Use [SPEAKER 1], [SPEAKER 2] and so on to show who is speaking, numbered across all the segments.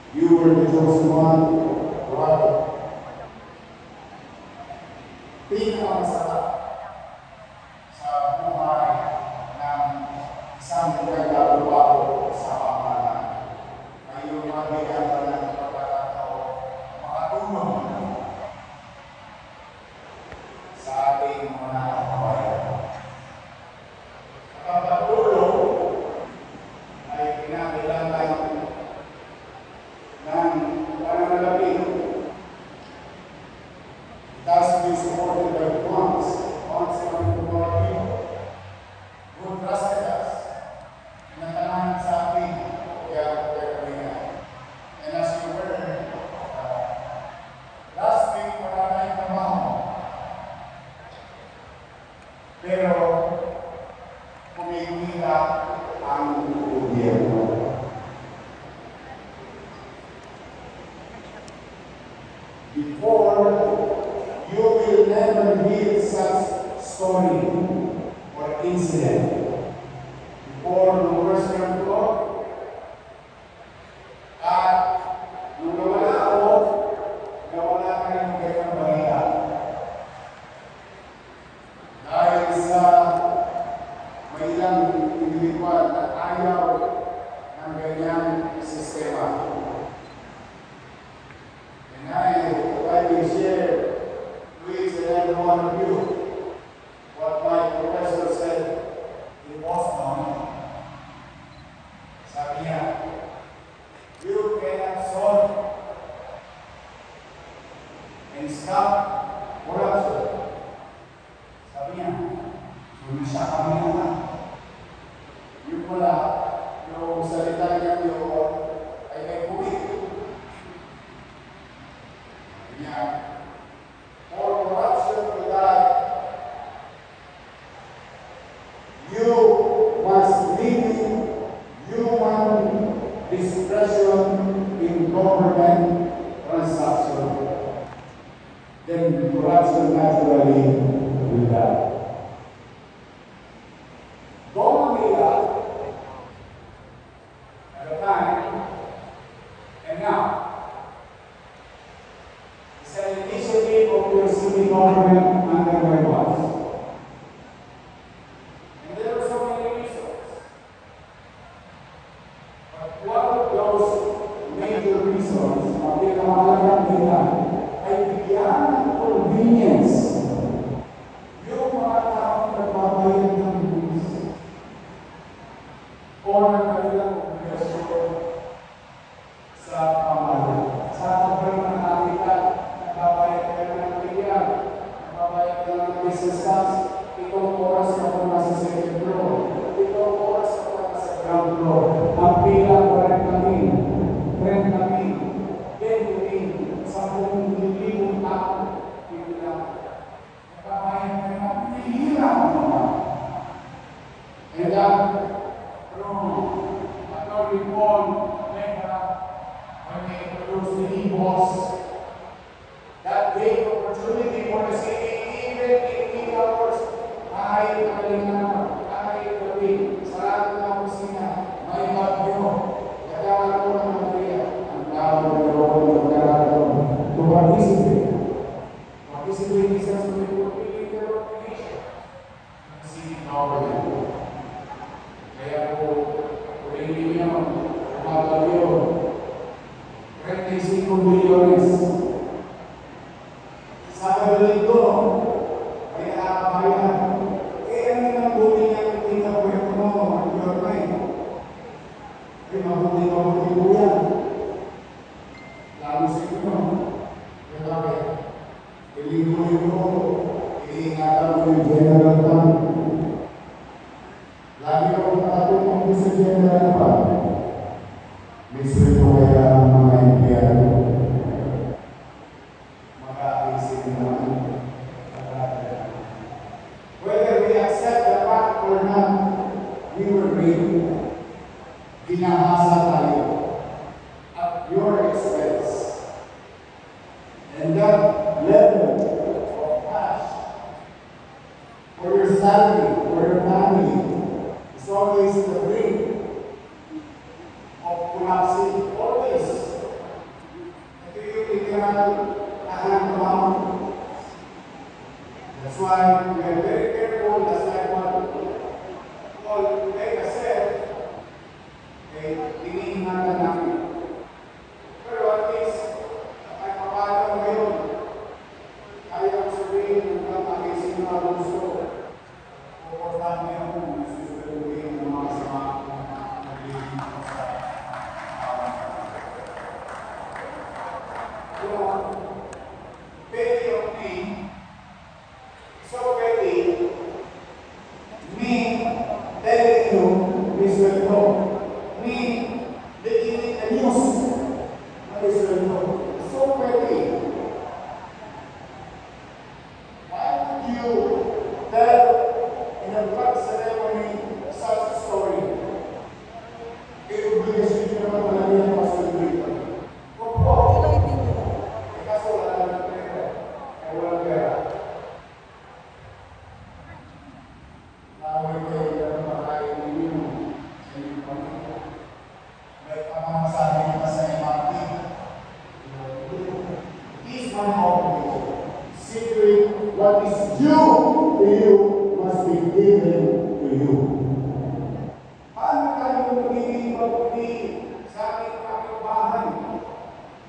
[SPEAKER 1] You were the chosen one. Wow. Pinakamasarap sa buhay ng isang nagagawa sa pamahalaan ay yung mabigyan ka ng pagkakataon makatulong sa ating mga kabayan. Ang pagtulong ay kinakailangan ng pananalapi. It has to be supported by funds coming from our people who trusted us na tanan sa ating kaya kaya. And as you heard, last week wala tayong trabaho. Pero kumikita ang gobyerno. Before, you will never hear such story or incident. Before the worst come to God, at nung nawala ako, nawala ka rin ng kanyang balita. Dahil sa may ilang individual na ayaw ng ganyang sistema. And I will share with every one of you what my professor said in Boston. Sabi niya, you cannot solve and stop corruption. Sabi niya, sumisya kami naman. Yung pala, yung salita niya yun ay may buwit. Sabi niya, for corruption to die, you must limit human discretion in government transaction. Then corruption naturally will die. Goma Mila, at the time, and now, it's an initiative of your city government under my watch. And there are so many reasons. But one of those major reasons, ang pinakamahalagang nila, ay bigyan ng convenience yung mga taong nagbabayad ng buwis o ng kanilang obligasyon sa pamahalaan. Sa kapal ng kapital, nagbabayad ka ng milyan, nagbabayad ka ng business tax, itong oras ka pa nasa second floor, itong oras ka pa nasa ground floor, ang pila pa rin kami, genuine, 10,000 tao, pila. Nagbabayad ka ng pihira ang mga. And through Attorney Paul Mega, when they introduced the e-boss, that gave opportunity for the city, even in 8 hours, kahit kalinga, kahit gabi, sarado na kusina, may bagyo, kailangan ko ng Maria, ang tawag na loob ng karagod, to participate. Participate is just to be fulfilling their obligation in the city government. Kaya po, purihin niyo, umagawyo, 35 milyones. Sa gawin ko, ay nakakabayan. Ano yung buti niya yung tingnan mo, ang government? Ay mabuti po yan. Lalo sa inyo. Kaya bakit? Ilingkuhin mo, iingatan mo yung general fund. Lagi ako nakatulong ko sa general fund. Mismo po kaya ang mga empleyado. Maka-isip naman. Whether we accept the fact or not, we were ready. Ginahasa tayo at your expense. And that level of cash for your salary, for your family, is always the brink of collapsing. mga sabi nila sa MRT, is my obligation. Simply, what is due to you must be given to you. Paano tayo magiging pag-ibig sa ating kapitbahay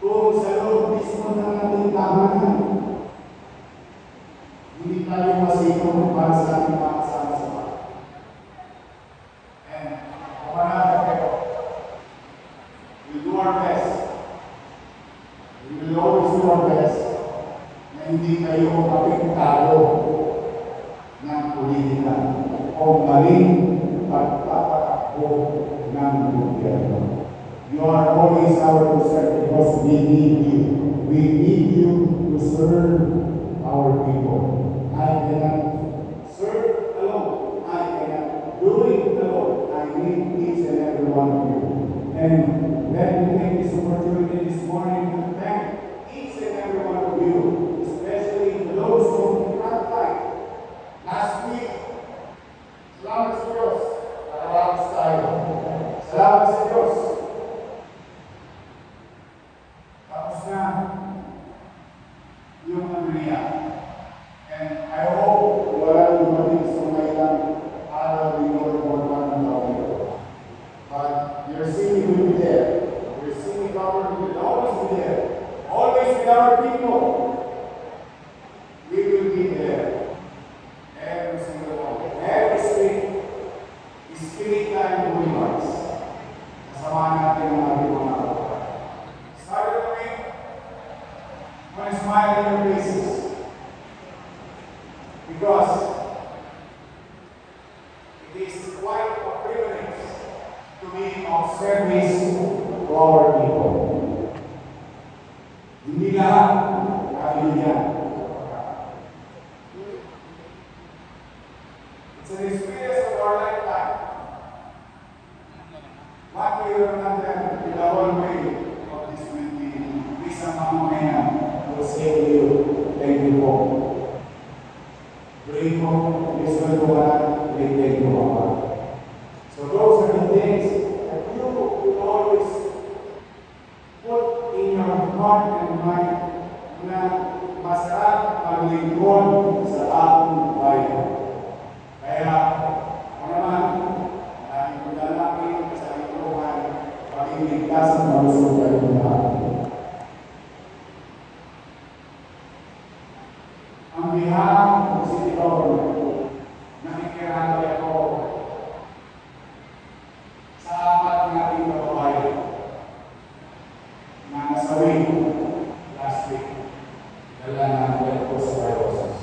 [SPEAKER 1] kung sa loob mismo ng ating tahanan hindi tayo masinong para sa ating mga kasama sa bahay? And kamarada kayo, we'll do our best. We will always do our best na hindi kayo mapiktado ng politika o maling pagpapatakbo ng gobyerno. You are always our concern because we need you. We need you to serve our people. I cannot serve alone. I cannot do it alone. I need each and every one of you. And let me take this opportunity this morning to thank each and every one of you, especially those on the front line. Last week, salamat sa Diyos. Salamat tayo. Salamat sa Diyos. Tapos na yung Andrea. And I hope wala dumating sa may lang araw ni Lord Morgan ng tao. But your city will be there. Your city government will always be there. Always with our people. We will be there. Every single one. Every street is spirit time believers. Kasama natin ang ating mga kapatid. Started the week when I smile in your faces. Because it is quite a privilege to be of service to our people. Hindi lahat kaibigan. It's an experience of our lifetime. What we learn natin in the whole way of this meeting, please ang mamamayan will say to you, thank you po. Pray po, listen to God, we thank you po. So those are the things that you will always put in your heart and mind na masarap maglingkod sa ating bayan. Kaya, ako naman, maraming paglalaki sa lingkuhan, pag-iligtas ang malusog kayo lahat. Ang behalf ng City Government, nakikirami ako sa apat ng ating kababayan na nasawi last week. Dala na po sa viruses.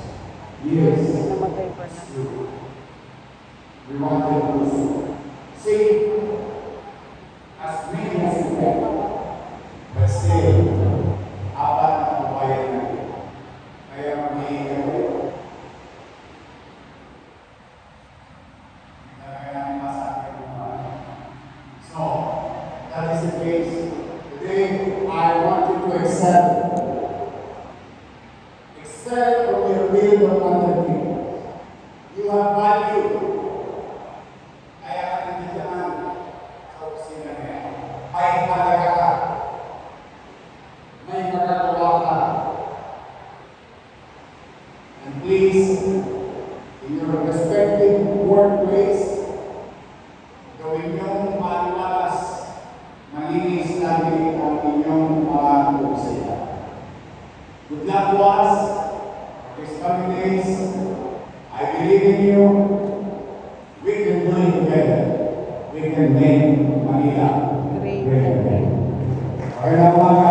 [SPEAKER 1] Yes, it's true. We want them to save as many as we can. But still, apat na kababayan natin. Kaya mag-iingat kayo. So, that is the case. Today, I want you to excel from your field of undertaking. You have value. Kaya ka hindi naman sa opisina niya. May halaga ka. May magagawa ka. And please, in your respective workplace, gawin niyong maluwalas, malinis lagi ang inyong mga opisina. Good luck to us for these coming days. I believe in you. We can do it together. We can make Manila great again. Okay na mga